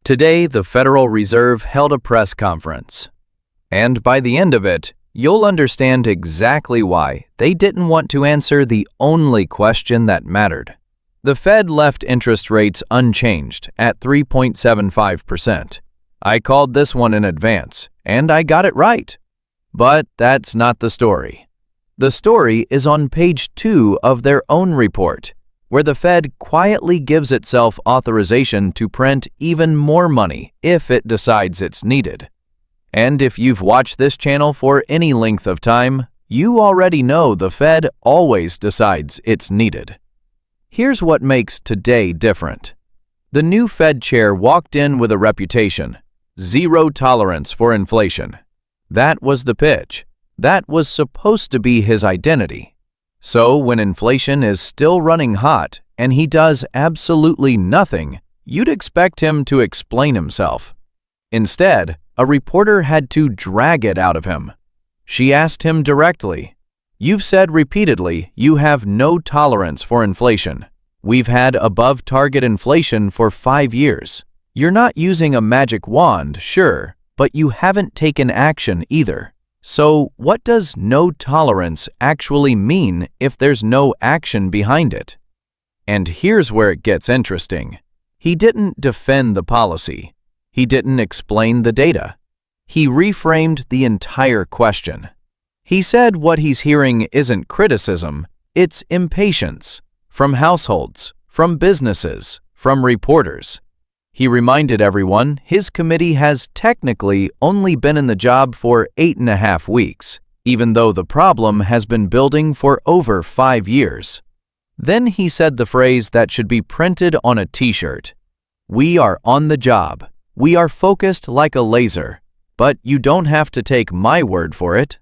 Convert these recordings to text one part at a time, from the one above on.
Today, the Federal Reserve held a press conference. And by the end of it, you'll understand exactly why they didn't want to answer the only question that mattered. The Fed left interest rates unchanged at 3.75%. I called this one in advance, and I got it right. But that's not the story. The story is on page 2 of their own report, where the Fed quietly gives itself authorization to print even more money if it decides it's needed. And if you've watched this channel for any length of time, you already know the Fed always decides it's needed. Here's what makes today different. The new Fed chair walked in with a reputation: zero tolerance for inflation. That was the pitch. That was supposed to be his identity. So when inflation is still running hot and he does absolutely nothing, you'd expect him to explain himself. Instead, a reporter had to drag it out of him. She asked him directly, "You've said repeatedly you have no tolerance for inflation. We've had above-target inflation for 5 years. You're not using a magic wand, sure, but you haven't taken action either. So what does no tolerance actually mean if there's no action behind it?" And here's where it gets interesting. He didn't defend the policy. He didn't explain the data. He reframed the entire question. He said what he's hearing isn't criticism, it's impatience. From households, from businesses, from reporters. He reminded everyone his committee has technically only been in the job for 8.5 weeks, even though the problem has been building for over 5 years. Then he said the phrase that should be printed on a t-shirt. "We are on the job. We are focused like a laser, but you don't have to take my word for it."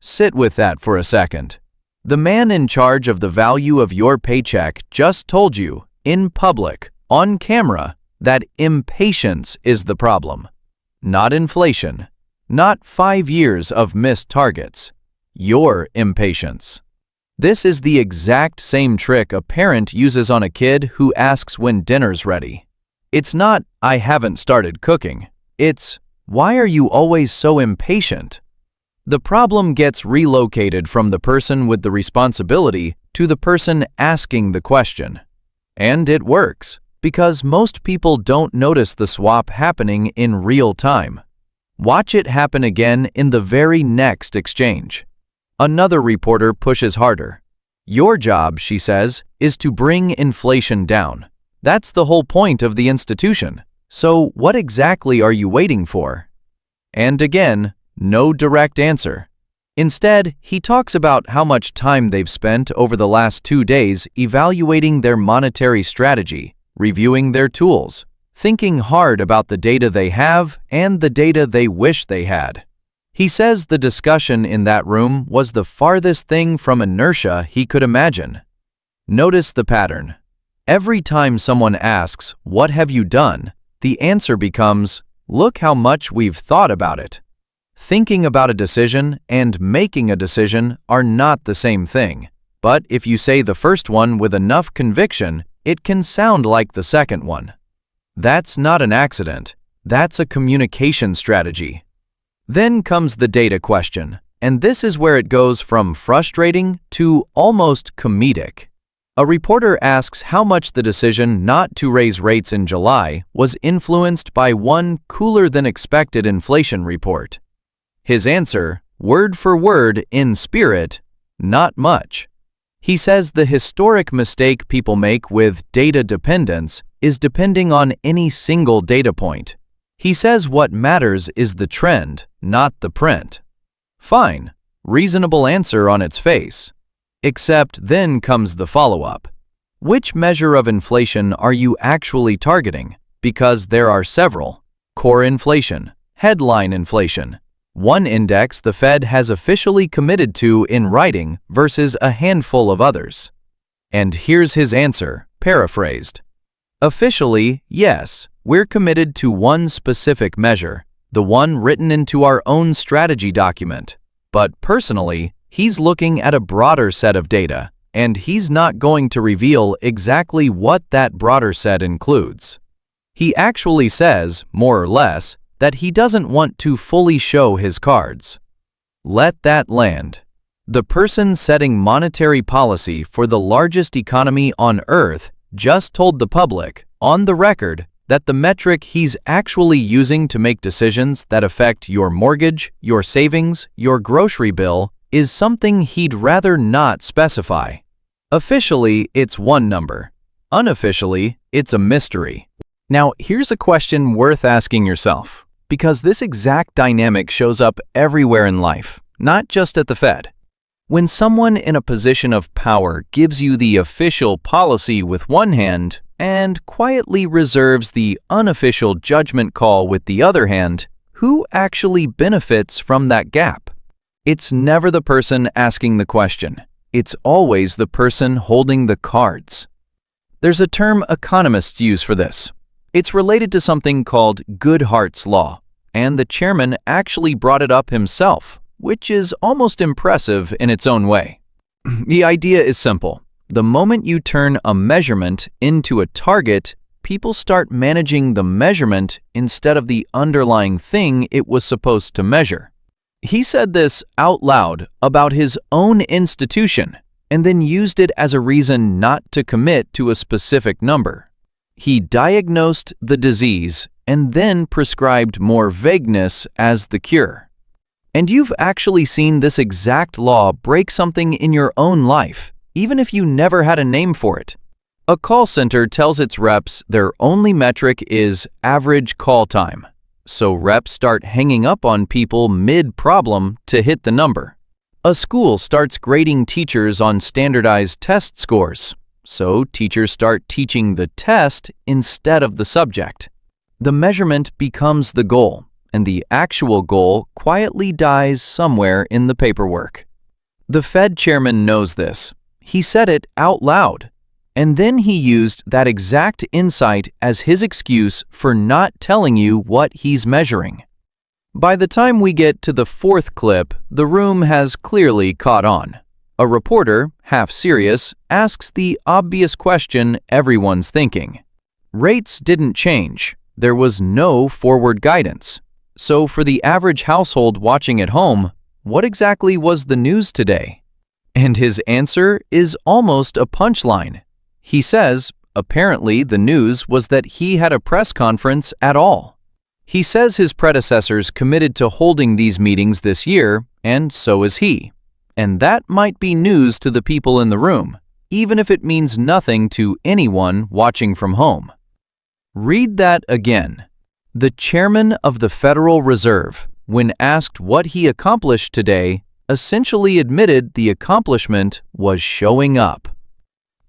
Sit with that for a second. The man in charge of the value of your paycheck just told you, in public, on camera, that impatience is the problem. Not inflation. Not 5 years of missed targets. Your impatience. This is the exact same trick a parent uses on a kid who asks when dinner's ready. It's not, "I haven't started cooking." It's, "Why are you always so impatient?" The problem gets relocated from the person with the responsibility to the person asking the question. And it works, because most people don't notice the swap happening in real time. Watch it happen again in the very next exchange. Another reporter pushes harder. "Your job," she says, "is to bring inflation down. That's the whole point of the institution. So what exactly are you waiting for?" And again, no direct answer. Instead, he talks about how much time they've spent over the last 2 days evaluating their monetary strategy, reviewing their tools, thinking hard about the data they have and the data they wish they had. He says the discussion in that room was the farthest thing from inertia he could imagine. Notice the pattern. Every time someone asks, "What have you done?" the answer becomes, "Look how much we've thought about it." Thinking about a decision and making a decision are not the same thing, but if you say the first one with enough conviction, it can sound like the second one. That's not an accident. That's a communication strategy. Then comes the data question, and this is where it goes from frustrating to almost comedic. A reporter asks how much the decision not to raise rates in July was influenced by one cooler-than-expected inflation report. His answer, word for word in spirit, "Not much." He says the historic mistake people make with data dependence is depending on any single data point. He says what matters is the trend, not the print. Fine, reasonable answer on its face. Except then comes the follow-up. Which measure of inflation are you actually targeting? Because there are several. Core inflation, headline inflation. One index the Fed has officially committed to in writing versus a handful of others. And here's his answer, paraphrased. Officially, yes, we're committed to one specific measure, the one written into our own strategy document. But personally, he's looking at a broader set of data, and he's not going to reveal exactly what that broader set includes. He actually says, more or less, that he doesn't want to fully show his cards. Let that land. The person setting monetary policy for the largest economy on Earth just told the public, on the record, that the metric he's actually using to make decisions that affect your mortgage, your savings, your grocery bill is something he'd rather not specify. Officially, it's one number. Unofficially, it's a mystery. Now, here's a question worth asking yourself, because this exact dynamic shows up everywhere in life, not just at the Fed. When someone in a position of power gives you the official policy with one hand and quietly reserves the unofficial judgment call with the other hand, who actually benefits from that gap? It's never the person asking the question. It's always the person holding the cards. There's a term economists use for this. It's related to something called Goodhart's Law, and the chairman actually brought it up himself, which is almost impressive in its own way. The idea is simple. The moment you turn a measurement into a target, people start managing the measurement instead of the underlying thing it was supposed to measure. He said this out loud about his own institution and then used it as a reason not to commit to a specific number. He diagnosed the disease and then prescribed more vagueness as the cure. And you've actually seen this exact law break something in your own life, even if you never had a name for it. A call center tells its reps their only metric is average call time. So reps start hanging up on people mid-problem to hit the number. A school starts grading teachers on standardized test scores. So teachers start teaching the test instead of the subject. The measurement becomes the goal, and the actual goal quietly dies somewhere in the paperwork. The Fed chairman knows this. He said it out loud, and then he used that exact insight as his excuse for not telling you what he's measuring. By the time we get to the fourth clip, the room has clearly caught on. A reporter, half serious, asks the obvious question everyone's thinking. Rates didn't change. There was no forward guidance. So for the average household watching at home, what exactly was the news today? And his answer is almost a punchline. He says, apparently the news was that he had a press conference at all. He says his predecessors committed to holding these meetings this year, and so is he. And that might be news to the people in the room, even if it means nothing to anyone watching from home. Read that again. The chairman of the Federal Reserve, when asked what he accomplished today, essentially admitted the accomplishment was showing up.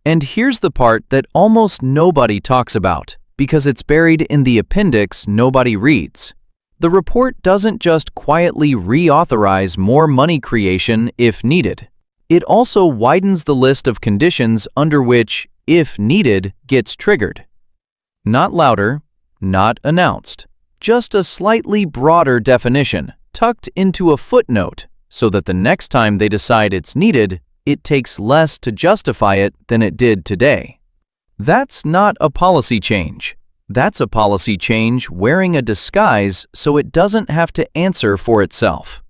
And here's the part that almost nobody talks about, because it's buried in the appendix nobody reads. The report doesn't just quietly reauthorize more money creation if needed. It also widens the list of conditions under which, if needed, gets triggered. Not louder, not announced, just a slightly broader definition tucked into a footnote so that the next time they decide it's needed, it takes less to justify it than it did today. That's not a policy change. That's a policy change wearing a disguise so it doesn't have to answer for itself.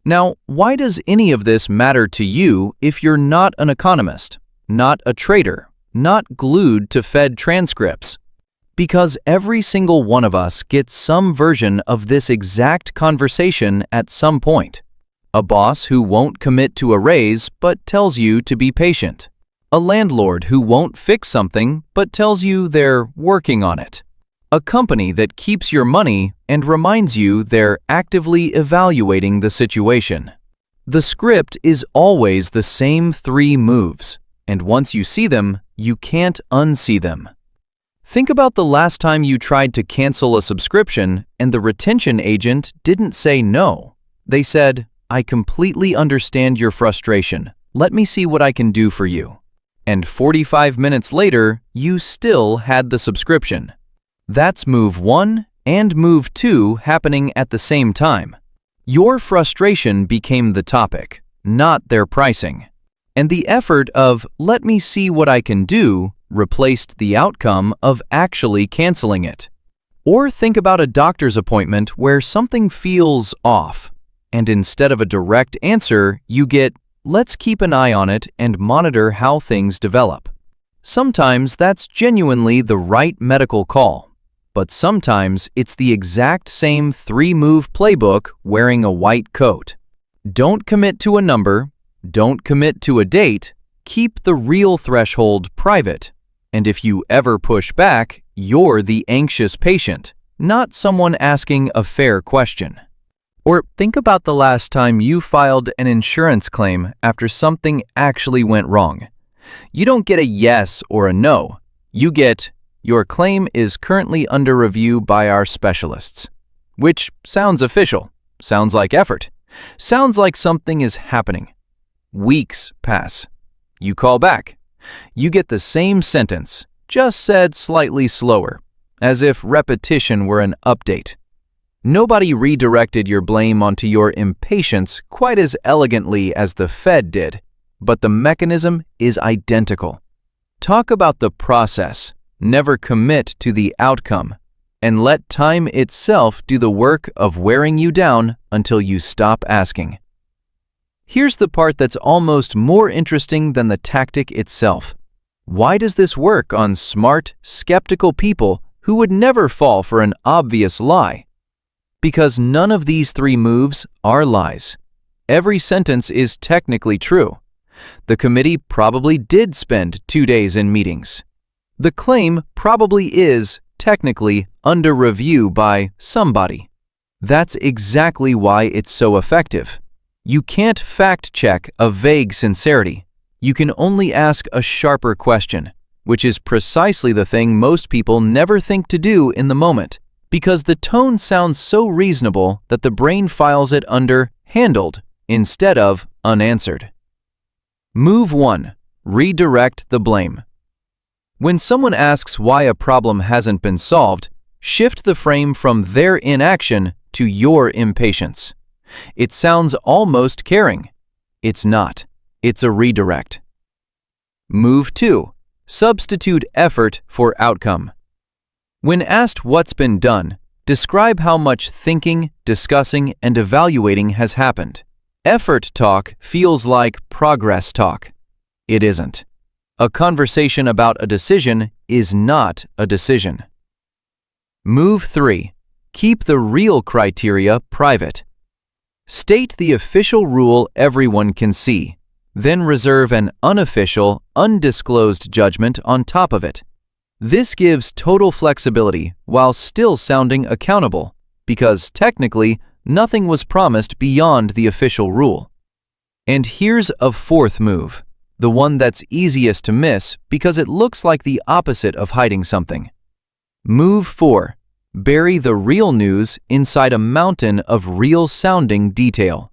Now, why does any of this matter to you if you're not an economist, not a trader, not glued to Fed transcripts? Because every single one of us gets some version of this exact conversation at some point. A boss who won't commit to a raise but tells you to be patient. A landlord who won't fix something but tells you they're working on it. A company that keeps your money and reminds you they're actively evaluating the situation. The script is always the same 3 moves, and once you see them, you can't unsee them. Think about the last time you tried to cancel a subscription and the retention agent didn't say no. They said, "I completely understand your frustration. Let me see what I can do for you." And 45 minutes later, you still had the subscription. That's move 1 and move 2 happening at the same time. Your frustration became the topic, not their pricing. And the effort of "let me see what I can do" replaced the outcome of actually canceling it. Or think about a doctor's appointment where something feels off, and instead of a direct answer, you get, "Let's keep an eye on it and monitor how things develop." Sometimes that's genuinely the right medical call, but sometimes it's the exact same three-move playbook wearing a white coat. Don't commit to a number, don't commit to a date, keep the real threshold private. And if you ever push back, you're the anxious patient, not someone asking a fair question. Or think about the last time you filed an insurance claim after something actually went wrong. You don't get a yes or a no. You get, "Your claim is currently under review by our specialists." Which sounds official, sounds like effort, sounds like something is happening. Weeks pass. You call back. You get the same sentence, just said slightly slower, as if repetition were an update. Nobody redirected your blame onto your impatience quite as elegantly as the Fed did, but the mechanism is identical. Talk about the process, never commit to the outcome, and let time itself do the work of wearing you down until you stop asking. Here's the part that's almost more interesting than the tactic itself. Why does this work on smart, skeptical people who would never fall for an obvious lie? Because none of these three moves are lies. Every sentence is technically true. The committee probably did spend 2 days in meetings. The claim probably is, technically, under review by somebody. That's exactly why it's so effective. You can't fact-check a vague sincerity. You can only ask a sharper question, which is precisely the thing most people never think to do in the moment, because the tone sounds so reasonable that the brain files it under handled instead of unanswered. Move 1. Redirect the blame. When someone asks why a problem hasn't been solved, shift the frame from their inaction to your impatience. It sounds almost caring. It's not. It's a redirect. Move 2. Substitute effort for outcome. When asked what's been done, describe how much thinking, discussing, and evaluating has happened. Effort talk feels like progress talk. It isn't. A conversation about a decision is not a decision. Move 3. Keep the real criteria private. State the official rule everyone can see, then reserve an unofficial, undisclosed judgment on top of it. This gives total flexibility while still sounding accountable, because technically, nothing was promised beyond the official rule. And here's a fourth move, the one that's easiest to miss because it looks like the opposite of hiding something. Move 4. Bury the real news inside a mountain of real-sounding detail.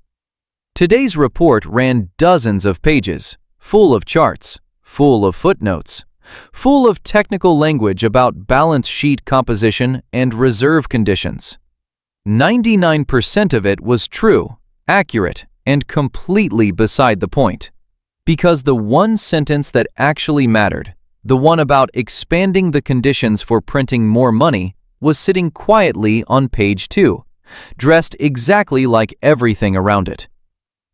Today's report ran dozens of pages, full of charts, full of footnotes, full of technical language about balance sheet composition and reserve conditions. 99% of it was true, accurate, and completely beside the point. Because the one sentence that actually mattered, the one about expanding the conditions for printing more money, was sitting quietly on page 2, dressed exactly like everything around it.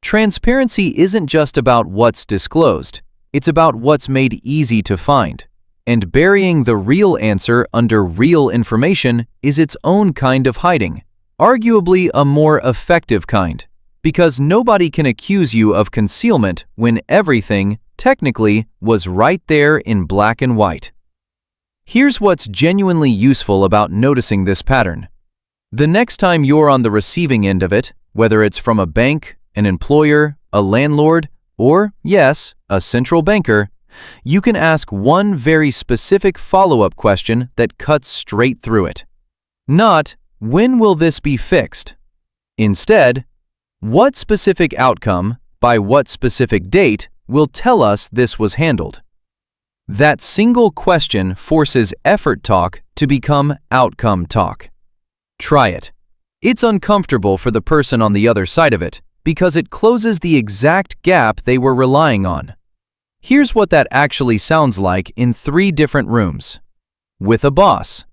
Transparency isn't just about what's disclosed, it's about what's made easy to find. And burying the real answer under real information is its own kind of hiding, arguably a more effective kind, because nobody can accuse you of concealment when everything, technically, was right there in black and white. Here's what's genuinely useful about noticing this pattern. The next time you're on the receiving end of it, whether it's from a bank, an employer, a landlord, or, yes, a central banker, you can ask one very specific follow-up question that cuts straight through it. Not, "When will this be fixed?" Instead, "What specific outcome, by what specific date, will tell us this was handled?" That single question forces effort talk to become outcome talk. Try it. It's uncomfortable for the person on the other side of it because it closes the exact gap they were relying on. Here's what that actually sounds like in 3 different rooms. With a boss.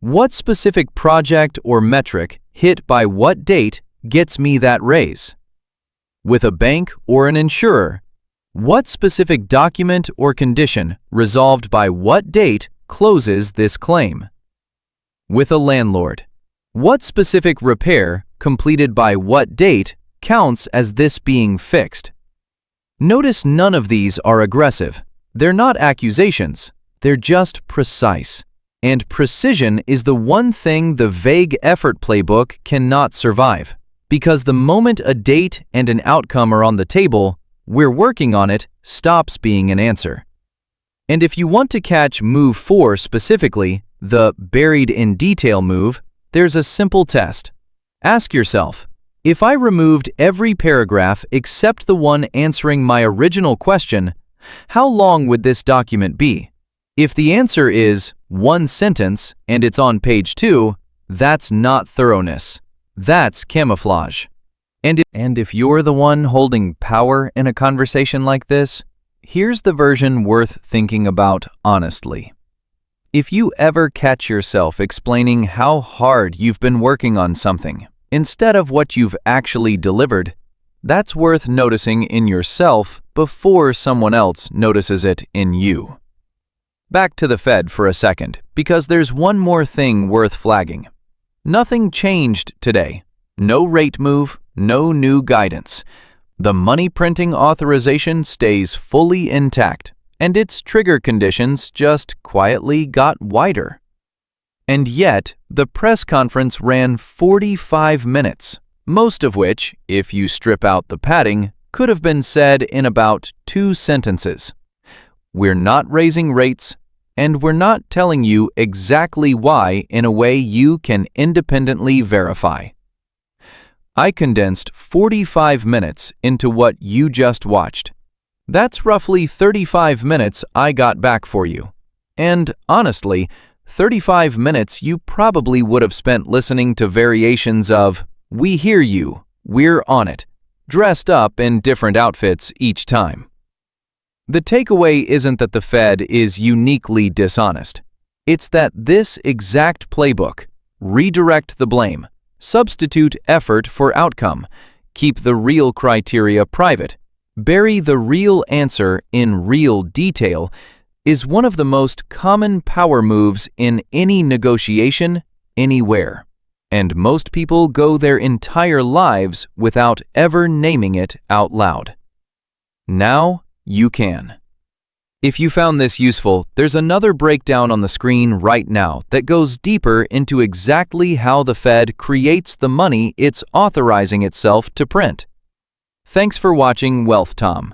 What specific project or metric hit by what date gets me that raise? With a bank or an insurer. What specific document or condition resolved by what date closes this claim? With a landlord. What specific repair completed by what date counts as this being fixed? Notice none of these are aggressive. They're not accusations. They're just precise. And precision is the one thing the vague effort playbook cannot survive. Because the moment a date and an outcome are on the table, "we're working on it" stops being an answer. And if you want to catch move 4 specifically, the buried in detail move, there's a simple test. Ask yourself, if I removed every paragraph except the one answering my original question, how long would this document be? If the answer is 1 sentence and it's on page 2, that's not thoroughness. That's camouflage. And if you're the one holding power in a conversation like this, here's the version worth thinking about honestly. If you ever catch yourself explaining how hard you've been working on something instead of what you've actually delivered, that's worth noticing in yourself before someone else notices it in you. Back to the Fed for a second, because there's one more thing worth flagging. Nothing changed today. No rate move, no new guidance. The money printing authorization stays fully intact, and its trigger conditions just quietly got wider. And yet, the press conference ran 45 minutes, most of which, if you strip out the padding, could have been said in about 2 sentences. We're not raising rates, and we're not telling you exactly why in a way you can independently verify. I condensed 45 minutes into what you just watched. That's roughly 35 minutes I got back for you. And honestly, 35 minutes you probably would have spent listening to variations of "We hear you, we're on it," dressed up in different outfits each time. The takeaway isn't that the Fed is uniquely dishonest. It's that this exact playbook, redirect the blame, substitute effort for outcome, keep the real criteria private, bury the real answer in real detail, is one of the most common power moves in any negotiation, anywhere. And most people go their entire lives without ever naming it out loud. Now you can. If you found this useful, there's another breakdown on the screen right now that goes deeper into exactly how the Fed creates the money it's authorizing itself to print. Thanks for watching Wealth Tom.